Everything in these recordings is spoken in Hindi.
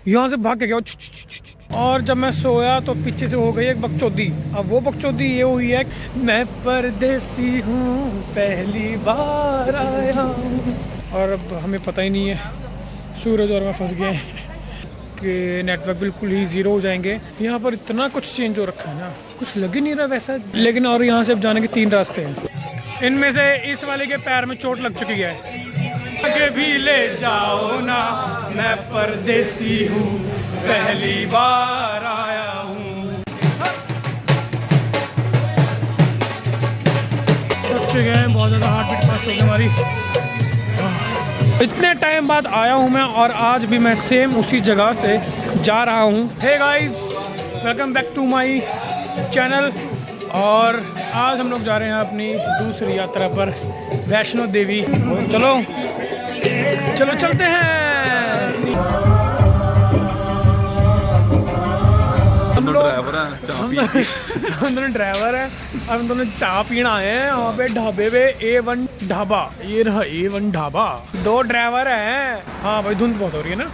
यहाँ से भाग के गया और जब मैं सोया तो पीछे से हो गई एक बकचोदी। अब वो बकचोदी ये हुई है, मैं परदेसी हूँ पहली बार आया हूँ। और अब हमें पता ही नहीं है, सूरज और मैं फंस गए हैं कि नेटवर्क बिल्कुल ही ज़ीरो हो जाएंगे। यहाँ पर इतना कुछ चेंज हो रखा है ना, कुछ लग ही नहीं रहा वैसा। लेकिन और यहाँ से अब जाने के 3 रास्ते हैं, इनमें से इस वाले के पैर में चोट लग चुकी है। आगे भी ले जाओ ना, मैं परदेसी हूँ पहली बार आया हूँ। थक चुके हैं, बहुत ज़्यादा हार्ट बीट फास्ट हो गई हमारी। इतने टाइम बाद आया हूँ मैं और आज भी मैं सेम उसी जगह से जा रहा हूँ। Hey guys, welcome back to my channel. और आज हम लोग जा रहे हैं अपनी दूसरी यात्रा पर, वैष्णो देवी। चलो चलो चलते हैं। हम दोनों ड्राइवर हैं, हम दोनों चाय पीना आए हैं वहाँ पे ढाबे पे, A1 ढाबा। ये रहा A1 ढाबा। 2 ड्राइवर हैं। हाँ भाई, धुंध बहुत हो रही है ना।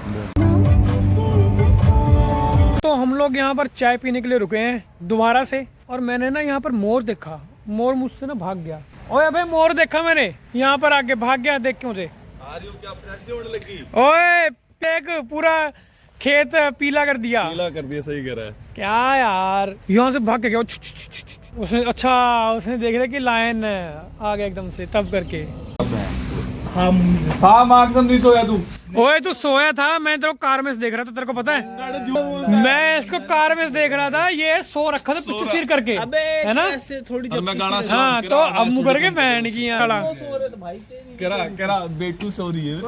तो हम लोग यहाँ पर चाय पीने के लिए रुके हैं दोबारा से, और मैंने ना यहाँ पर मोर देखा। मोर मुझसे ना भाग गया। ओए अबे, मोर देखा मैंने यहाँ पर आके, भाग गया देख के मुझे। क्या फ्रेश होने लगी? ओए देख, पूरा खेत पीला कर दिया। सही कह रहा है। क्या यार, यहाँ से भाग के गया उसने। अच्छा, उसने देख लिया कि लायन आ गया एकदम से, तब करके। हाँ मार्क्स नहीं सोया तू? ओए तू सोया था, मैं तेरे को कार में से देख रहा था, तेरे को पता है? मैं इसको कार में से देख रहा था, ये सो रखा था पीछे सिर करके, है ना? थोड़ी गाना। हाँ तो अब मुँह करके बहन की करा बेटू सो रही है।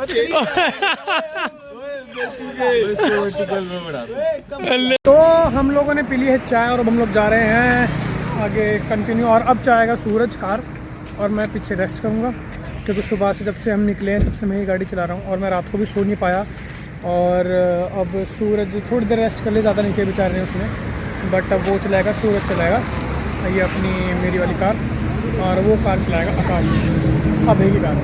तो हम लोगों ने पी ली है चाय और अब हम लोग जा रहे हैं आगे कंटिन्यू। और अब जाएगा सूरज कार और मैं पीछे रेस्ट करूँगा, क्योंकि सुबह से जब से हम निकले हैं तब से मैं ही गाड़ी चला रहा हूँ और मैं रात को भी सो नहीं पाया। और अब सूरज थोड़ी देर रेस्ट कर ले, ज़्यादा नीचे बेचारे हैं उसमें, बट अब वो चलाएगा, सूरज चलाएगा ये अपनी मेरी वाली कार, और वो कार चलाएगा आकाश, अब एक ही कार।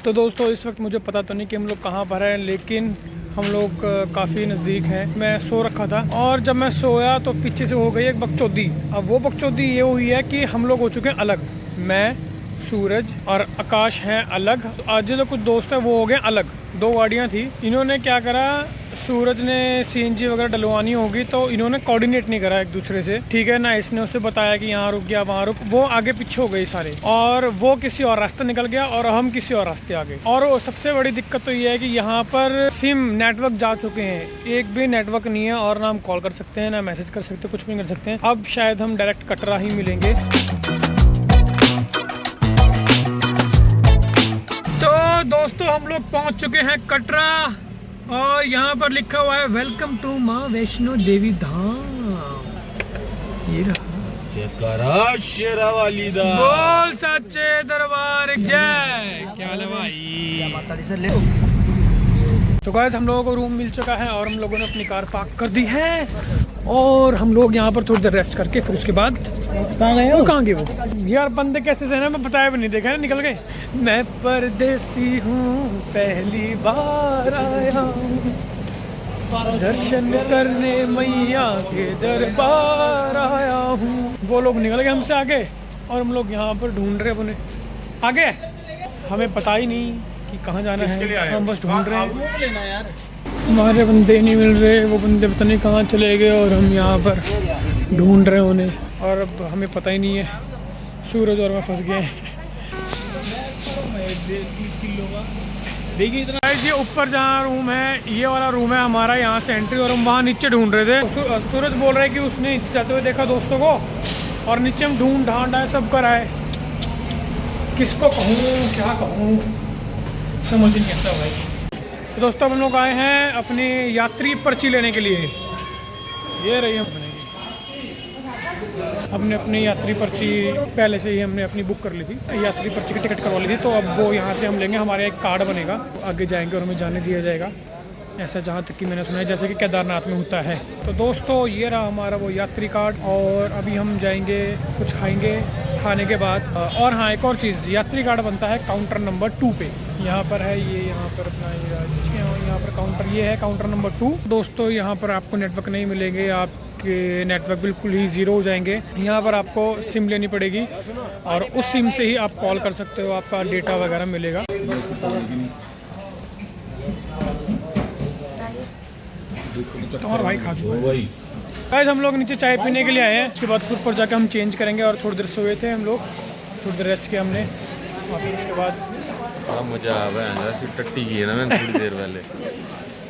तो दोस्तों, इस वक्त मुझे पता तो नहीं कि हम लोग कहाँ पर हैं, लेकिन हम लोग काफ़ी नज़दीक हैं। मैं सो रखा था और जब मैं सोया तो पीछे से हो गई एक बकचोदी। अब वो बकचोदी ये हुई है कि हम लोग हो चुके हैं अलग। मैं, सूरज और आकाश हैं अलग। आज जो कुछ दोस्त है वो हो गए अलग। 2 गाड़ियाँ थी, इन्होंने क्या करा, सूरज ने CNG वगैरह डलवानी होगी तो इन्होंने कोऑर्डिनेट नहीं करा एक दूसरे से, ठीक है ना। इसने उसे बताया कि यहाँ रुक गया, वहाँ रुक, वो आगे पीछे हो गए सारे, और वो किसी और रास्ते निकल गया और हम किसी और रास्ते आ गए। और सबसे बड़ी दिक्कत तो ये है कि यहाँ पर सिम नेटवर्क जा चुके हैं, एक भी नेटवर्क नहीं है, और ना हम कॉल कर सकते हैं, ना मैसेज कर सकते, कुछ भी नहीं कर सकते हैं। अब शायद हम डायरेक्ट कटरा ही मिलेंगे। तो दोस्तों, हम लोग पहुँच चुके हैं कटरा और यहाँ पर लिखा हुआ है वेलकम टू माँ वैष्णो देवी धाम। ये रहा शेरा वाली दा, बोल सच्चे दरबार जय। क्या हाल है भाई? तो गाइस, हम लोगों को रूम मिल चुका है और हम लोगों ने अपनी कार पार्क कर दी है और हम लोग यहाँ पर थोड़ी देर रेस्ट करके फिर उसके बाद कहाँ गए वो यार बंदे कैसे से ना, मैं बताया भी नहीं, देखा ना निकल गए। मैं परदेसी हूँ पहली बार आया हूँ, दर्शन करने मैया के दरबार आया हूँ। वो लोग निकल गए हमसे आगे और हम लोग यहाँ पर ढूंढ रहे अपने आगे। हमें पता ही नहीं कि कहाँ जाना है, हम बस ढूंढ रहे हैं। हमारे बंदे नहीं मिल रहे, वो बंदे पता नहीं कहाँ चले गए और हम यहाँ पर ढूंढ रहे हैं उन्हें, और अब हमें पता ही नहीं है। सूरज और मैं फंस गए हैं। देखिए इतना, ये ऊपर जहाँ रूम है, ये वाला रूम है हमारा, यहाँ से एंट्री, और हम वहाँ नीचे ढूंढ रहे थे। सूरज बोल रहे हैं कि उसने नीचे जाते हुए देखा दोस्तों को, और नीचे हम ढूंढ ढांड आए, सब कर आए। किसको कहूँ, क्या कहूँ, समझ नहीं आता भाई। तो दोस्तों, हम लोग आए हैं अपनी यात्री पर्ची लेने के लिए। ये रही हमने अपनी यात्री पर्ची पहले से ही हमने अपनी बुक कर ली थी, यात्री पर्ची की टिकट करवा ली थी। तो अब वो यहाँ से हम लेंगे, हमारा एक कार्ड बनेगा, आगे जाएंगे और हमें जाने दिया जाएगा। ऐसा जहाँ तक कि मैंने सुना है जैसे कि केदारनाथ में होता है। तो दोस्तों, ये रहा हमारा वो यात्री कार्ड, और अभी हम जाएंगे, कुछ खाएंगे, खाने के बाद। और हाँ, एक और चीज़, यात्री कार्ड बनता है काउंटर नंबर 2 पे। यहाँ पर है ये, यहाँ पर अपना यहाँ पर काउंटर, ये है काउंटर नंबर 2। दोस्तों यहाँ पर आपको नेटवर्क नहीं मिलेंगे, आपके नेटवर्क बिल्कुल ही ज़ीरो हो जाएंगे। यहाँ पर आपको सिम लेनी पड़ेगी और उस सिम से ही आप कॉल कर सकते हो, आपका डेटा वगैरह मिलेगा। और भाई खा चुका है। गाइस हम लोग नीचे चाय पीने के लिए आए हैं, उसके बाद फिर ऊपर जाकर हम चेंज करेंगे और थोड़ी देर सोए थे हम लोग, थोड़ी देर रेस्ट किया हमने और फिर उसके बाद मजा आ रहा है। टट्टी की है ना मैंने थोड़ी देर पहले।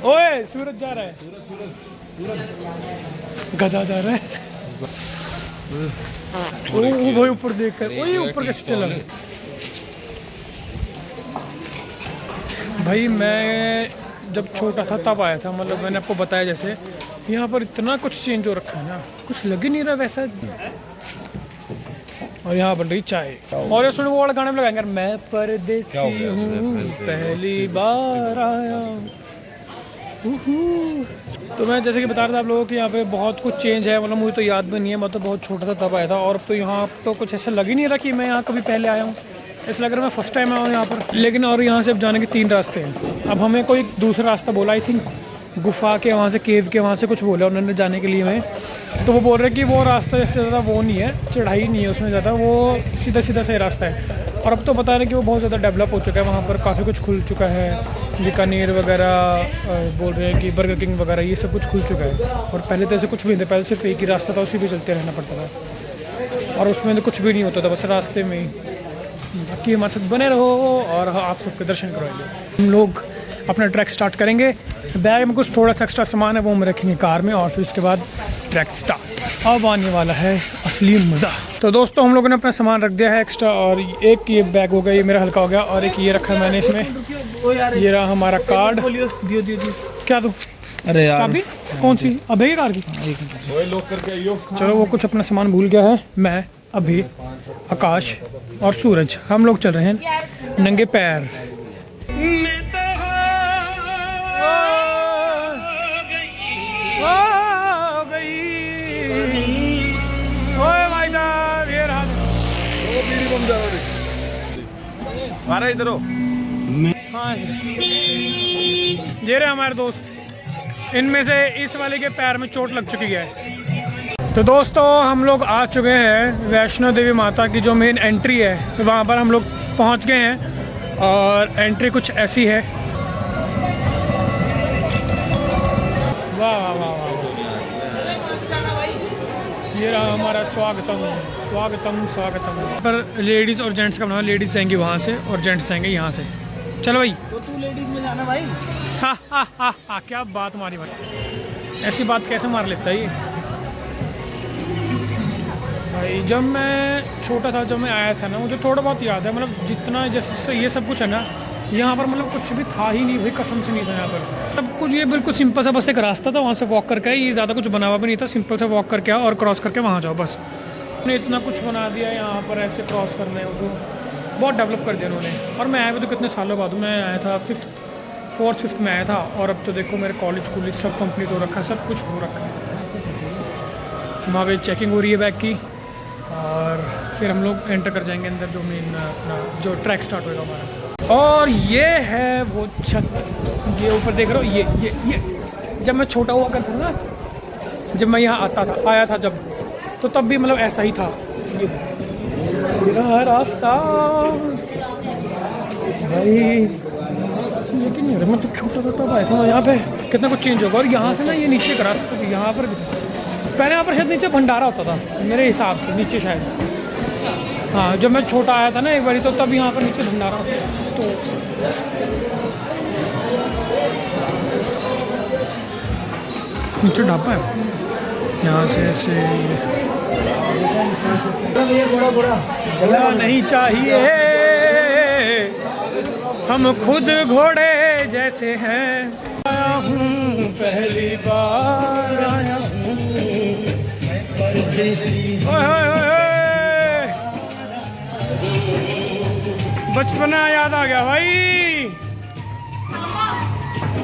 ओए सूरज जा रहा है, गधा जा रहा है। ओ भाई ऊपर देख कर, ओए ऊपर कैसे चला भाई। मैं जब छोटा था तब आया था, मतलब मैंने आपको बताया जैसे यहाँ पर इतना कुछ चेंज हो रखा है ना, कुछ लग ही नहीं रहा वैसा। और यहाँ बन रही चाय और ये सुनो वो वाला गाने में लगाएंगे, मैं परदेसी हूँ पहली बार आया। तो मैं जैसे कि बता रहा था आप लोगों को, यहाँ पे बहुत कुछ चेंज है, मतलब मुझे तो याद भी नहीं है, मैं तो बहुत छोटा था तब आया था। और अब तो यहाँ तो कुछ ऐसा लग ही नहीं रहा कि मैं यहाँ कभी पहले आया हूँ, ऐसा लग रहा है मैं फर्स्ट टाइम आया हूँ यहाँ पर। लेकिन और यहाँ से अब जाने के 3 रास्ते हैं। अब हमें कोई दूसरा रास्ता बोला, आई थिंक गुफा के वहाँ से, केव के वहाँ से कुछ बोला उन्होंने जाने के लिए हमें। तो वो बोल रहे कि वो रास्ता इससे ज़्यादा वो नहीं है, चढ़ाई नहीं है उसमें ज़्यादा, वो सीधा सीधा सही रास्ता है। और अब तो बता रहे कि वो बहुत ज़्यादा डेवलप हो चुका है, वहाँ पर काफ़ी कुछ खुल चुका है, बीकानेर वगैरह बोल रहे हैं कि बर्गर किंग वगैरह ये सब कुछ खुल चुका है। और पहले तो ऐसे कुछ भी नहीं था, पहले सिर्फ एक ही रास्ता था, उसी पे चलते रहना पड़ता था और उसमें तो कुछ भी नहीं होता था, बस रास्ते में ही। बाकी हमारे साथ बने रहो और आप सबके दर्शन करवाएंगे। हम लोग अपना ट्रैक स्टार्ट करेंगे। बैग में कुछ थोड़ा सा एक्स्ट्रा सामान है वो हम रखेंगे कार में और फिर उसके बाद ट्रैक स्टार्ट। अब आने वाला है असली मज़ा। तो दोस्तों हम लोगों ने अपना सामान रख दिया है एक्स्ट्रा, और एक ये बैग हो गया, ये मेरा हल्का हो गया, और एक ये रखा है मैंने इसमें। ये रहा हमारा कार्ड। दियो क्या दूँ? अरे यार अभी कौन सी? अभी कार की लोग करके आइयो। चलो वो कुछ अपना सामान भूल गया है। मैं अभी, आकाश और सूरज हम लोग चल रहे हैं नंगे पैर। अरे इधर हो। हाँ ये रहे हमारे दोस्त, इनमें से इस वाले के पैर में चोट लग चुकी है। तो दोस्तों हम लोग आ चुके हैं वैष्णो देवी माता की जो मेन एंट्री है, वहाँ पर हम लोग पहुँच गए हैं और एंट्री कुछ ऐसी है। वाह वाह वाह वाह, ये रहा हमारा स्वागतम स्वागतम स्वागतम। पर लेडीज़ और जेंट्स का बना, लेडीज़ जाएंगी वहाँ से और जेंट्स जाएंगे यहाँ से। चलो भाई। तो तू लेडीज में जाना भाई। हाँ क्या बात मारी भाई, ऐसी बात कैसे मार लेता है ये भाई। जब मैं छोटा था, जब मैं आया था ना, मुझे थोड़ा बहुत याद है, मतलब जितना जैसे ये सब कुछ है ना, यहाँ पर मतलब कुछ भी था ही नहीं भाई, कसम से नहीं था यहाँ पर सब कुछ। ये बिल्कुल सिंपल सा बस एक रास्ता था, वहाँ से वॉक करके, ये ज़्यादा कुछ बना हुआ भी नहीं था, सिंपल से वॉक करके आओ और क्रॉस करके वहाँ जाओ बस। उन्होंने इतना कुछ बना दिया यहाँ पर, ऐसे क्रॉस करना है उसको, बहुत डेवलप कर दिया उन्होंने। और मैं आया भी तो कितने सालों बाद, मैं आया था 4th 5th में आया था, और अब तो देखो मेरे कॉलेज सब कंप्लीट हो रखा है, सब कुछ हो रखा है। वहाँ पे चेकिंग हो रही है बैग की और फिर हम लोग एंटर कर जाएंगे अंदर, जो मेन अपना जो ट्रैक स्टार्ट होगा हमारा। और ये है वो छत, ये ऊपर देख रहे हो, ये जब मैं छोटा हुआ करता था ना, जब मैं यहाँ आया था जब, तो तब भी मतलब ऐसा ही था। ये रहा रास्ता भाई, लेकिन यार मैं तो छोटा था तब आया था, यहाँ पे कितना कुछ चेंज होगा। और यहाँ से ना ये नीचे का रास्ता, यहाँ पर पहले यहाँ पर शायद नीचे भंडारा होता था मेरे हिसाब से, नीचे शायद। हाँ जब मैं छोटा आया था ना एक बारी, तो तब यहाँ पर नीचे भंडारा होता है। तो नीचे ढाबा है, यहाँ से ऐसे चलना नहीं चाहिए, हम खुद घोड़े जैसे हैं। आया हूँ पहली बार आया हूँ परदेसी। बचपना याद आ गया भाई।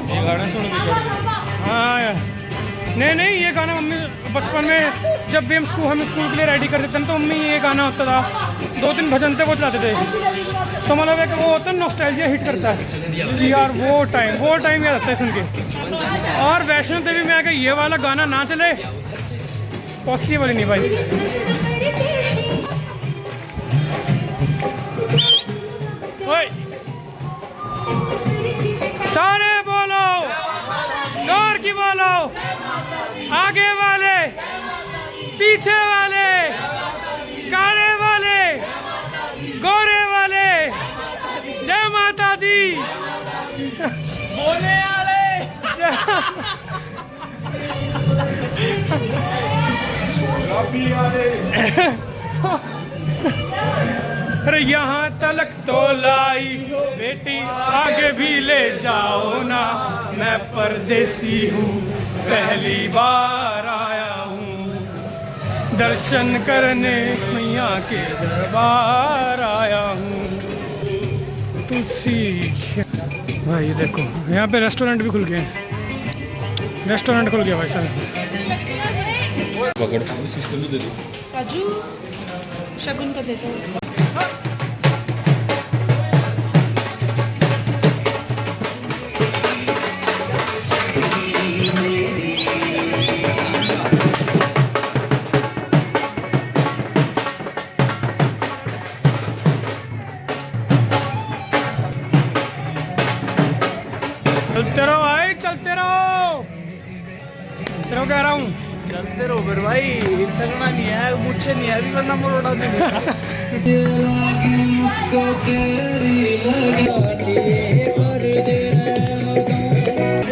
ये गाना सुन के चढ़ गए। हाँ यार, नहीं ये गाना मम्मी बचपन में जब भी हम स्कूल के लिए रेडी करते थे तो मम्मी ये गाना होता था, 2-3 भजन थे वो चलाते थे। तो मतलब एक वो होता है नॉस्टैल्जिया हिट करता है कि यार वो टाइम याद आता है सुन के। और वैष्णो देवी में आके ये वाला गाना ना चले पॉसिबल ही नहीं भाई। ओए सारे बोलो, जोर की बोलो, आगे वाले, पीछे वाले, काले वाले, गोरे वाले, जय माता दी, बोले वाले। अरे यहाँ तलक तो लाई बेटी, आगे भी ले जाओ ना, मैं परदेसी हूँ पहली बार आया हूँ, दर्शन करने मैया के दरबार आया हूँ। तुलसी भाई देखो यहाँ पे रेस्टोरेंट भी खुल गए हैं, रेस्टोरेंट खुल गया भाई साहब। पकड़ सिस्टम भी दे दो। काजू शगुन को देते हो। चलते रहो भाई, चलते रहो, चलते रहो कह रहा हूँ। चलते रहो फिर भाई, थकना नहीं है, मुझे नहीं है, अभी वरना मरोड़ा देंगे।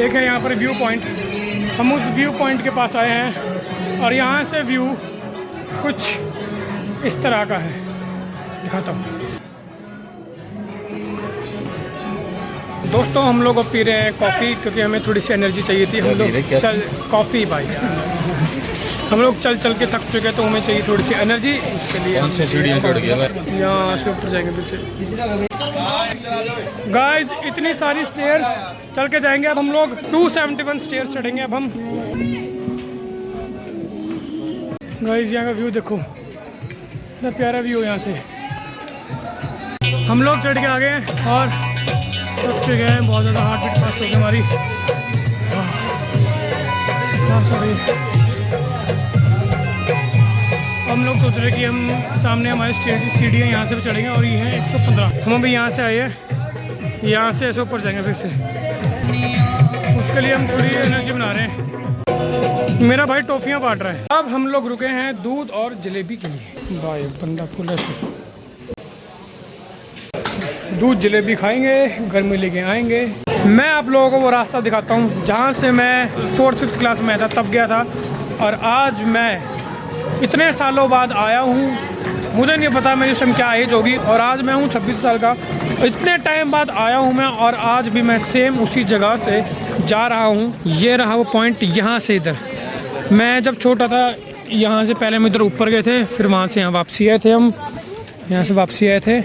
एक है यहाँ पर व्यू पॉइंट, हम उस व्यू पॉइंट के पास आए हैं और यहाँ से व्यू कुछ इस तरह का है, दिखाता हूँ। दोस्तों हम लोग अब पी रहे हैं कॉफ़ी क्योंकि हमें थोड़ी सी एनर्जी चाहिए थी। हम लोग चल कॉफ़ी भाई, हम लोग चल चल के थक चुके हैं तो हमें चाहिए थोड़ी सी एनर्जी, उसके लिए कौन से सीढ़ियाँ चढ़ गया भाई? यहाँ से ऊपर जाएंगे फिर से। गाइस इतनी सारी स्टेयर्स चल के जाएंगे, अब हम लोग 271 स्टेयर्स चढ़ेंगे अब हम। गाइस यहाँ का व्यू देखो, इतना प्यारा व्यू है यहाँ से। हम लोग चढ़ के आ गए हैं और थक चुके हैं, बहुत ज़्यादा हार्ट बीट फास्ट हो गई हमारी। सॉरी, हम लोग सोच रहे हैं कि हम सामने हमारे सीढ़ियाँ यहाँ से भी चढ़ेंगे और ये है 115। हम अभी यहाँ से आए हैं, यहाँ से ऐसे ऊपर जाएंगे फिर से, उसके लिए हम थोड़ी एनर्जी बना रहे हैं। मेरा भाई टॉफियाँ बांट रहा है। अब हम लोग रुके हैं दूध और जलेबी के लिए। भाई बंदा फुल है, दूध जलेबी खाएंगे, गर्मी लेके आएंगे। मैं आप लोगों को वो रास्ता दिखाता हूँ जहाँ से मैं 4th-5th क्लास में था तब गया था, और आज मैं इतने सालों बाद आया हूँ। मुझे नहीं पता मेरी उस टाइम क्या एज होगी, और आज मैं हूँ 26 साल का। इतने टाइम बाद आया हूँ मैं, और आज भी मैं सेम उसी जगह से जा रहा हूँ। ये रहा वो पॉइंट, यहाँ से इधर। मैं जब छोटा था यहाँ से पहले हम इधर ऊपर गए थे, फिर वहाँ से यहाँ वापसी आए थे, हम यहाँ से वापसी आए थे।